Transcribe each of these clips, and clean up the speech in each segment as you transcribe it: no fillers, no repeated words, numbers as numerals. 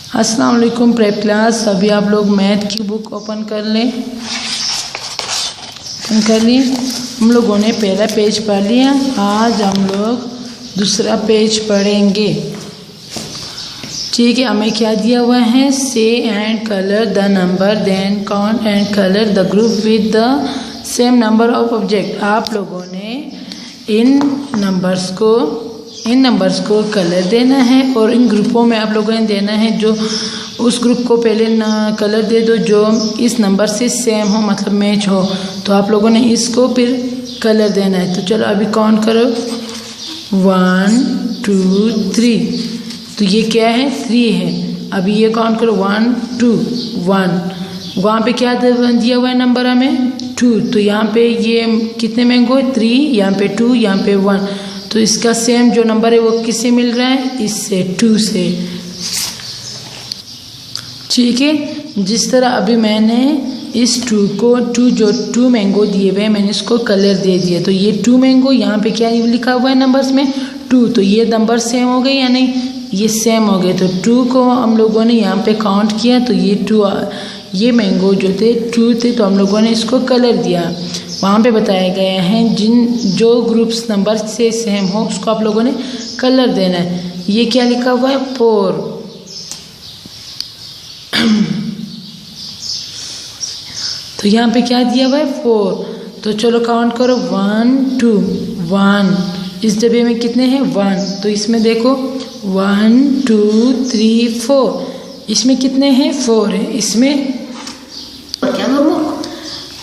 अस्सलाम वालेकुम prep class. अभी आप लोग मैथ की बुक ओपन कर लें। ओपन कर ली। हम लोगों ने पहला पेज पढ़ लिया। आज हम लोग दूसरा पेज पढ़ेंगे। ठीक है, हमें क्या दिया हुआ है? Say and colour the number, then count and colour the group with the same number of object. आप लोगों ने इन नंबर्स को कलर देना है और इन ग्रुपों में आप लोगों ने देना है जो उस ग्रुप को पहले कलर दे दो जो इस नंबर से सेम हो, मतलब मैच हो। तो आप लोगों ने इसको फिर कलर देना है। तो चलो अभी काउंट करो, 1 2 3। तो ये क्या है? 3 है। अभी ये काउंट करो, 1 2 1। वहाँ पे क्या दिया हुआ है नंबर हमें? 2। तो यहाँ पे ये कितने मैंगो? 3, यहाँ पे 2, यहाँ पे 1। तो इसका सेम जो नंबर है वो किससे मिल रहा है? इससे, 2 से। ठीक है, जिस तरह अभी मैंने इस 2 मैंगो दिए हुए, मैंने इसको कलर दे दिया। तो ये 2 मैंगो, यहाँ पे क्या लिखा हुआ है नंबर्स में? 2। तो ये नंबर सेम हो गए या नहीं? ये सेम हो गए। तो 2 को हम लोगों ने यहाँ पे काउंट किया, तो ये मैंगो जो थे 2 थे, तो हम लोगों ने इसको कलर दिया। वहाँ पे बताया गया है जो ग्रुप्स नंबर से सेम हो उसको आप लोगों ने कलर देना है। ये क्या लिखा हुआ है? 4। तो यहाँ पे क्या दिया हुआ है? 4। तो चलो काउंट करो, 1 2 1। इस डब्बे में कितने हैं? 1। तो इसमें देखो 1 2 3 4। इसमें कितने हैं? 4 है। इसमें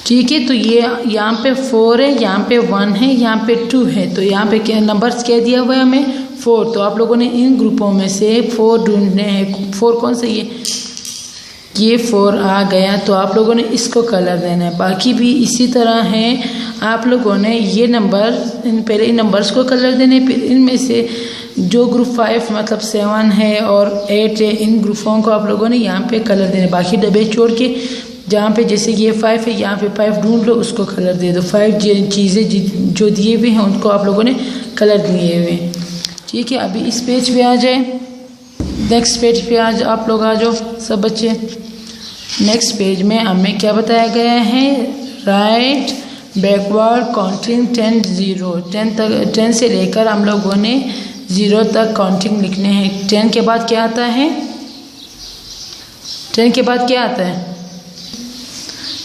ठीक है। तो ये यहाँ पे 4 है, यहाँ पे 1 है, यहाँ पे 2 है। तो यहाँ पे क्या नंबर्स क्या दिया हुआ है हमें? 4। तो आप लोगों ने इन ग्रुपों में से 4 ढूंढने हैं। 4 कौन सा? ये 4 आ गया। तो आप लोगों ने इसको कलर देना है। बाकी भी इसी तरह है। आप लोगों ने ये नंबर पहले इन नंबर्स को कलर देने, फिर इनमें से जो ग्रुप 5 मतलब 7 है और 8 है, इन ग्रुपों को आप लोगों ने यहाँ पे कलर देने। बाकी डब्बे छोड़ के जहाँ पे जैसे ये 5 है, यहाँ पे 5 ढूंढ लो, उसको कलर दे दो। 5 चीज़ें जो दिए हुए हैं उनको आप लोगों ने कलर दिए हुए। ठीक है, अभी इस पेज पे आ जाए। नेक्स्ट पेज पे आज आप लोग आ जाओ सब बच्चे। नेक्स्ट पेज में हमें क्या बताया गया है? राइट बैकवर्ड काउंटिंग 10 से लेकर हम लोगों ने 0 तक काउंटिंग लिखने हैं। 10 के बाद क्या आता है? 10 के बाद क्या आता है?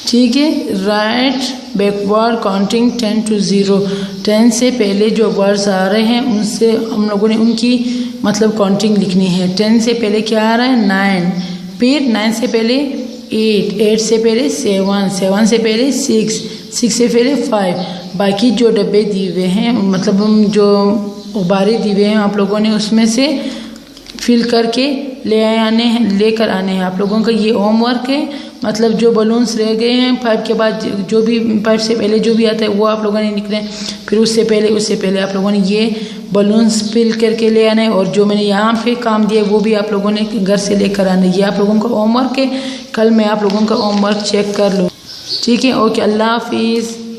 ठीक है, राइट बैकवर्ड काउंटिंग 10 to 0। 10 से पहले जो वर्ड्स आ रहे हैं उनसे हम लोगों ने उनकी मतलब काउंटिंग लिखनी है। 10 से पहले क्या आ रहा है? 9। फिर 9 से पहले 8, 8 से पहले 7, 7 से पहले 6, 6 से पहले 5। बाकी जो डब्बे दिए हुए हैं मतलब जो उबारे दिए हुए हैं आप लोगों ने उसमें से फिल करके लेकर आने हैं। आप लोगों का ये होमवर्क है। मतलब जो बलून्स रह गए हैं 5 के बाद, जो भी 5 से पहले जो भी आता है वो आप लोगों ने लिखना है। फिर उससे पहले आप लोगों ने ये बलून्स फिल करके ले आना है। और जो मैंने यहाँ पे काम दिया वो भी आप लोगों ने घर से लेकर आना है। ये आप लोगों का होमवर्क है। कल मैं आप लोगों का होमवर्क चेक कर लूँ। ठीक है, ओके, अल्लाह हाफिज़।